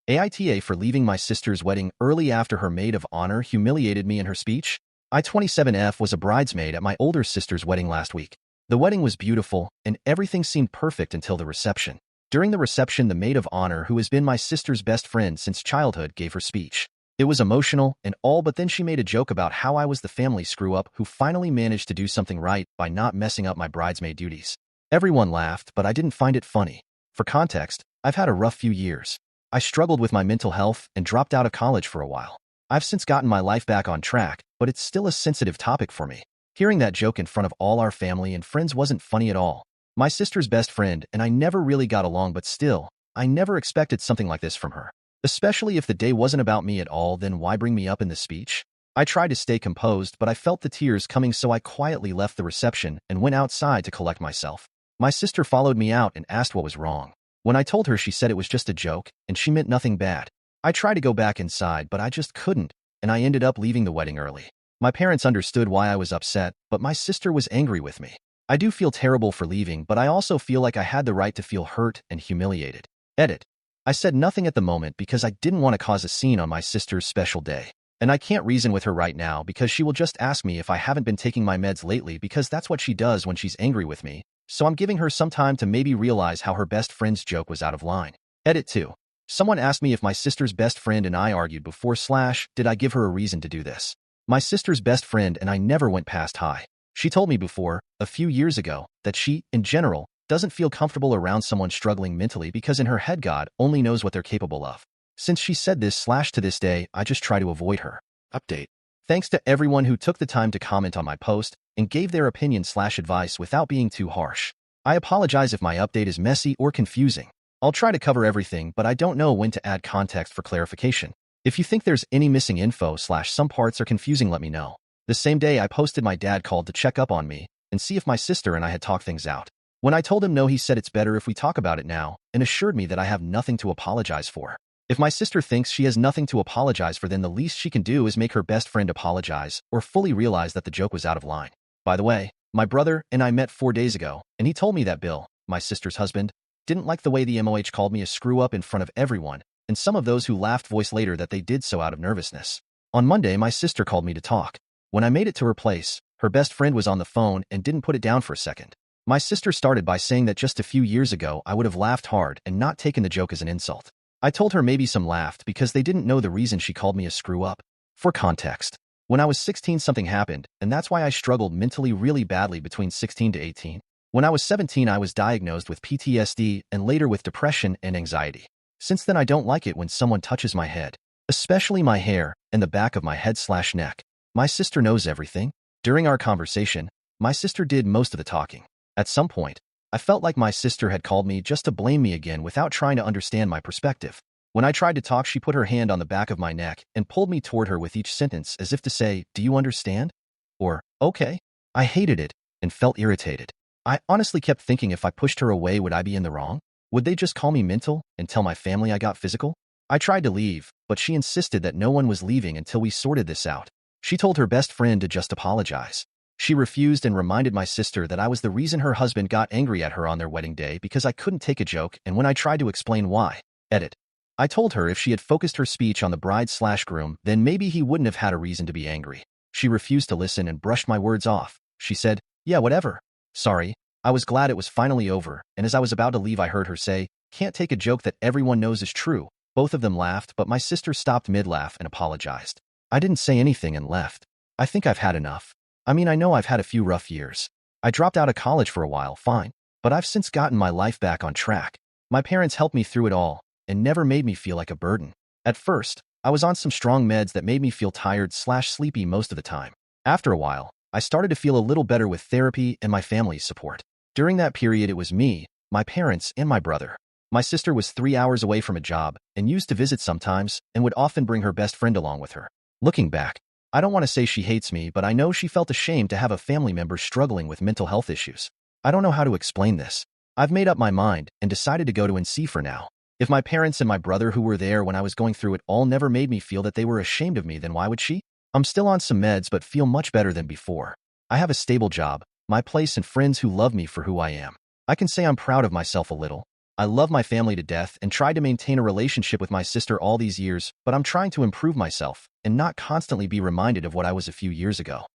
AITA for leaving my sister's wedding early after her maid of honor humiliated me in her speech. I 27F was a bridesmaid at my older sister's wedding last week. The wedding was beautiful, and everything seemed perfect until the reception. During the reception, the maid of honor, who has been my sister's best friend since childhood, gave her speech. It was emotional and all, but then she made a joke about how I was the family screw-up who finally managed to do something right by not messing up my bridesmaid duties. Everyone laughed, but I didn't find it funny. For context, I've had a rough few years. I struggled with my mental health and dropped out of college for a while. I've since gotten my life back on track, but it's still a sensitive topic for me. Hearing that joke in front of all our family and friends wasn't funny at all. My sister's best friend and I never really got along, but still, I never expected something like this from her. Especially if the day wasn't about me at all, then why bring me up in the speech? I tried to stay composed, but I felt the tears coming, so I quietly left the reception and went outside to collect myself. My sister followed me out and asked what was wrong. When I told her, she said it was just a joke and she meant nothing bad. I tried to go back inside, but I just couldn't, and I ended up leaving the wedding early. My parents understood why I was upset, but my sister was angry with me. I do feel terrible for leaving, but I also feel like I had the right to feel hurt and humiliated. Edit. I said nothing at the moment because I didn't want to cause a scene on my sister's special day. And I can't reason with her right now because she will just ask me if I haven't been taking my meds lately, because that's what she does when she's angry with me. So I'm giving her some time to maybe realize how her best friend's joke was out of line. Edit 2. Someone asked me if my sister's best friend and I argued before / did I give her a reason to do this. My sister's best friend and I never went past high. She told me before, a few years ago, that she, in general, doesn't feel comfortable around someone struggling mentally because in her head God only knows what they're capable of. Since she said this / to this day, I just try to avoid her. Update. Thanks to everyone who took the time to comment on my post and gave their opinion / advice without being too harsh. I apologize if my update is messy or confusing. I'll try to cover everything, but I don't know when to add context for clarification. If you think there's any missing info / some parts are confusing, let me know. The same day I posted, my dad called to check up on me and see if my sister and I had talked things out. When I told him no, he said it's better if we talk about it now and assured me that I have nothing to apologize for. If my sister thinks she has nothing to apologize for, then the least she can do is make her best friend apologize or fully realize that the joke was out of line. By the way, my brother and I met 4 days ago, and he told me that Bill, my sister's husband, didn't like the way the MOH called me a screw-up in front of everyone, and some of those who laughed voiced later that they did so out of nervousness. On Monday, my sister called me to talk. When I made it to her place, her best friend was on the phone and didn't put it down for a second. My sister started by saying that just a few years ago I would have laughed hard and not taken the joke as an insult. I told her maybe some laughed because they didn't know the reason she called me a screw-up. For context, when I was 16, something happened, and that's why I struggled mentally really badly between 16 to 18. When I was 17, I was diagnosed with PTSD and later with depression and anxiety. Since then, I don't like it when someone touches my head, especially my hair and the back of my head / neck. My sister knows everything. During our conversation, my sister did most of the talking. At some point, I felt like my sister had called me just to blame me again without trying to understand my perspective. When I tried to talk, she put her hand on the back of my neck and pulled me toward her with each sentence as if to say, "Do you understand?" Or, "Okay." I hated it and felt irritated. I honestly kept thinking, if I pushed her away, would I be in the wrong? Would they just call me mental and tell my family I got physical? I tried to leave, but she insisted that no one was leaving until we sorted this out. She told her best friend to just apologize. She refused and reminded my sister that I was the reason her husband got angry at her on their wedding day because I couldn't take a joke, and when I tried to explain why, edit, I told her if she had focused her speech on the bride / groom, then maybe he wouldn't have had a reason to be angry. She refused to listen and brushed my words off. She said, "Yeah, whatever. Sorry." I was glad it was finally over, and as I was about to leave, I heard her say, "Can't take a joke that everyone knows is true." Both of them laughed, but my sister stopped mid-laugh and apologized. I didn't say anything and left. I think I've had enough. I mean, I know I've had a few rough years. I dropped out of college for a while, fine, but I've since gotten my life back on track. My parents helped me through it all and never made me feel like a burden. At first, I was on some strong meds that made me feel tired / sleepy most of the time. After a while, I started to feel a little better with therapy and my family's support. During that period, it was me, my parents, and my brother. My sister was 3 hours away from a job and used to visit sometimes and would often bring her best friend along with her. Looking back, I don't want to say she hates me, but I know she felt ashamed to have a family member struggling with mental health issues. I don't know how to explain this. I've made up my mind and decided to go to NC for now. If my parents and my brother, who were there when I was going through it all, never made me feel that they were ashamed of me, then why would she? I'm still on some meds but feel much better than before. I have a stable job, my place, and friends who love me for who I am. I can say I'm proud of myself a little. I love my family to death and tried to maintain a relationship with my sister all these years, but I'm trying to improve myself and not constantly be reminded of what I was a few years ago.